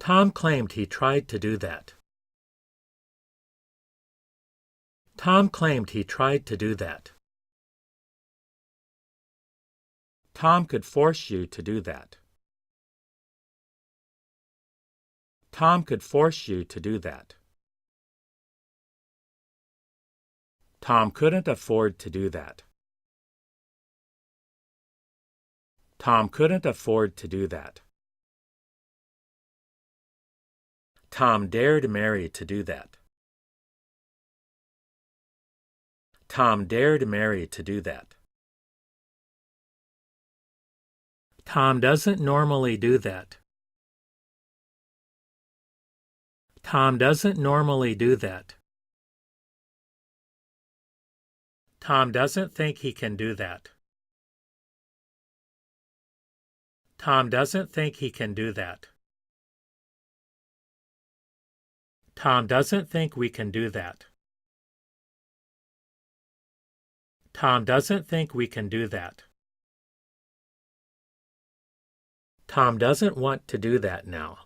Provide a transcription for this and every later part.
Tom claimed he tried to do that. Tom claimed he tried to do that. Tom could force you to do that. Tom could force you to do that. Tom couldn't afford to do that. Tom couldn't afford to do that. Tom dared Mary to do that. Tom dared Mary to do that. Tom doesn't normally do that. Tom doesn't normally do that. Tom doesn't think he can do that. Tom doesn't think he can do that. Tom doesn't think we can do that. Tom doesn't think we can do that. Tom doesn't want to do that now.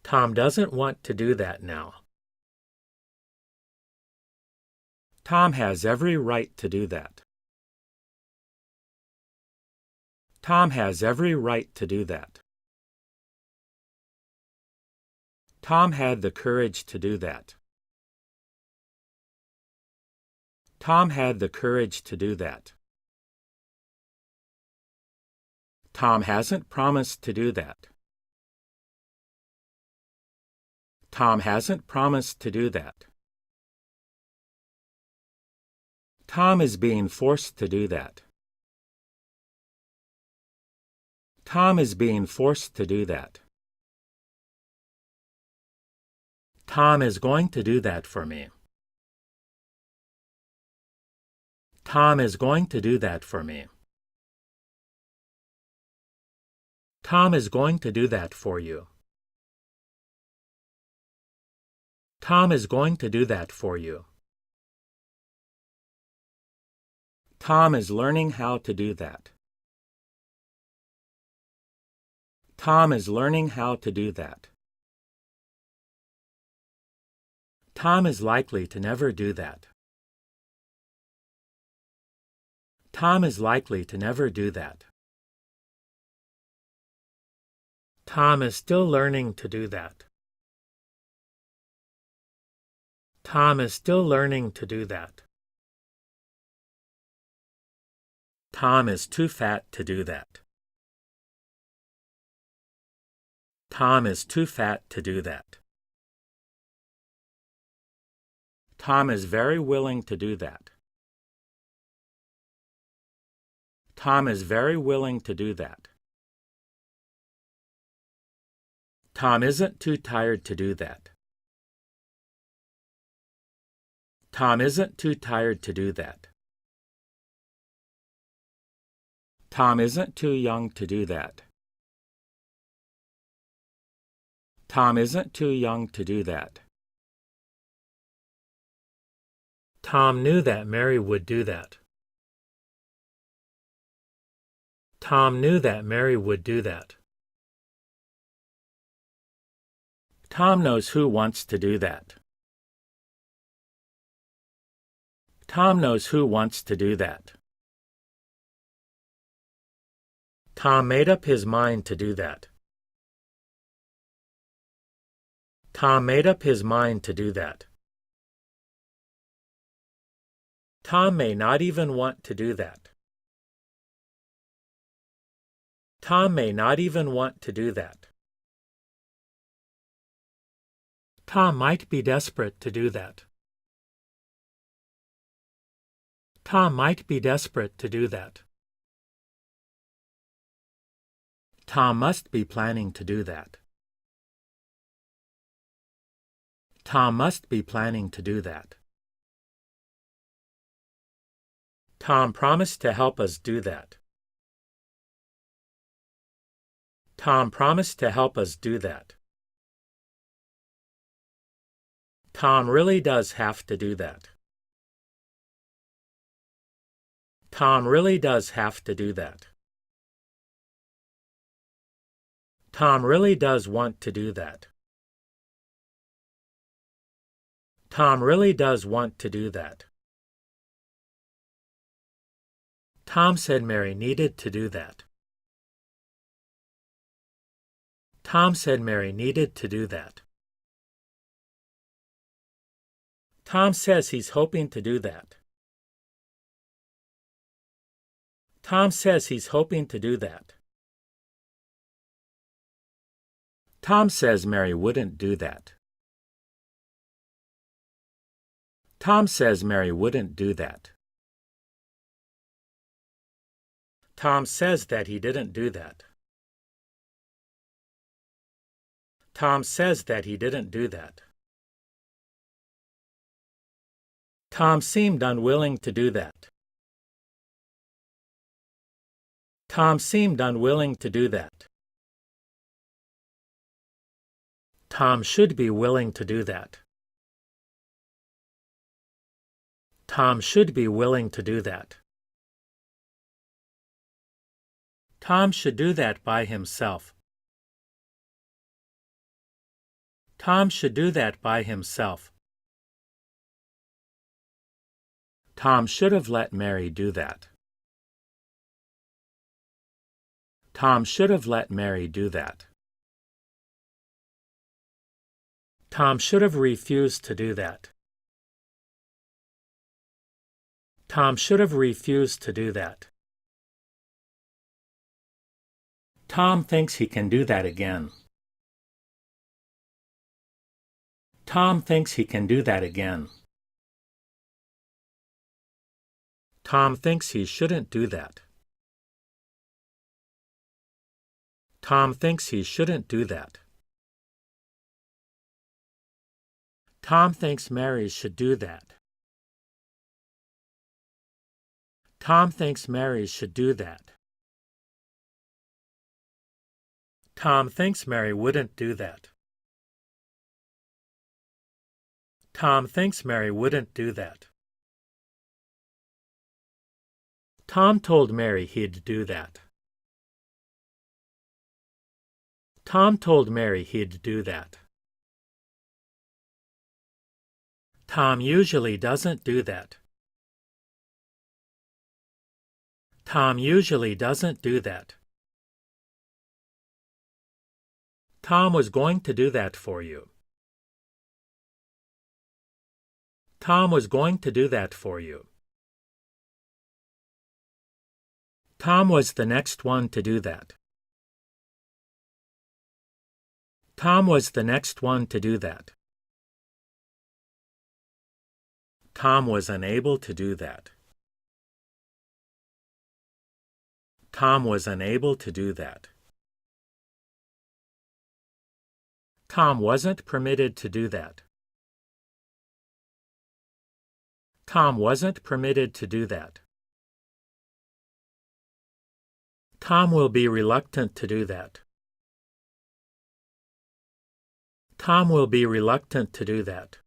Tom doesn't want to do that now. Tom has every right to do that. Tom has every right to do that. Tom had the courage to do that. Tom had the courage to do that. Tom hasn't promised to do that. Tom hasn't promised to do that. Tom is being forced to do that. Tom is being forced to do that. Tom is going to do that for me. Tom is going to do that for me. Tom is going to do that for you. Tom is going to do that for you. Tom is learning how to do that. Tom is learning how to do that. Tom is likely to never do that. Tom is likely to never do that. Tom is still learning to do that. Tom is still learning to do that. Tom is too fat to do that. Tom is too fat to do that. Tom is very willing to do that. Tom is very willing to do that. Tom isn't too tired to do that. Tom isn't too tired to do that. Tom isn't too young to do that. Tom isn't too young to do that. Tom knew that Mary would do that. Tom knew that Mary would do that. Tom knows who wants to do that. Tom knows who wants to do that. Tom made up his mind to do that. Tom made up his mind to do that. Tom may not even want to do that. Tom may not even want to do that. Tom might be desperate to do that. Tom might be desperate to do that. Tom must be planning to do that. Tom must be planning to do that. Tom promised to help us do that. Tom promised to help us do that. Tom really does have to do that. Tom really does have to do that. Tom really does want to do that. Tom really does want to do that. Tom said Mary needed to do that. Tom said Mary needed to do that. Tom says he's hoping to do that. Tom says he's hoping to do that. Tom says Mary wouldn't do that. Tom says Mary wouldn't do that. Tom says that he didn't do that. Tom says that he didn't do that. Tom seemed unwilling to do that. Tom seemed unwilling to do that. Tom should be willing to do that. Tom should be willing to do that. Tom should do that by himself. Tom should do that by himself. Tom should have let Mary do that. Tom should have let Mary do that. Tom should have refused to do that. Tom should have refused to do that. Tom thinks he can do that again. Tom thinks he can do that again. Tom thinks he shouldn't do that. Tom thinks he shouldn't do that. Tom thinks Mary should do that. Tom thinks Mary should do that. Tom thinks Mary wouldn't do that. Tom thinks Mary wouldn't do that. Tom told Mary he'd do that. Tom told Mary he'd do that. Tom usually doesn't do that. Tom usually doesn't do that. Tom was going to do that for you. Tom was going to do that for you. Tom was the next one to do that. Tom was the next one to do that. Tom was unable to do that. Tom was unable to do that. Tom wasn't permitted to do that. Tom wasn't permitted to do that. Tom will be reluctant to do that. Tom will be reluctant to do that.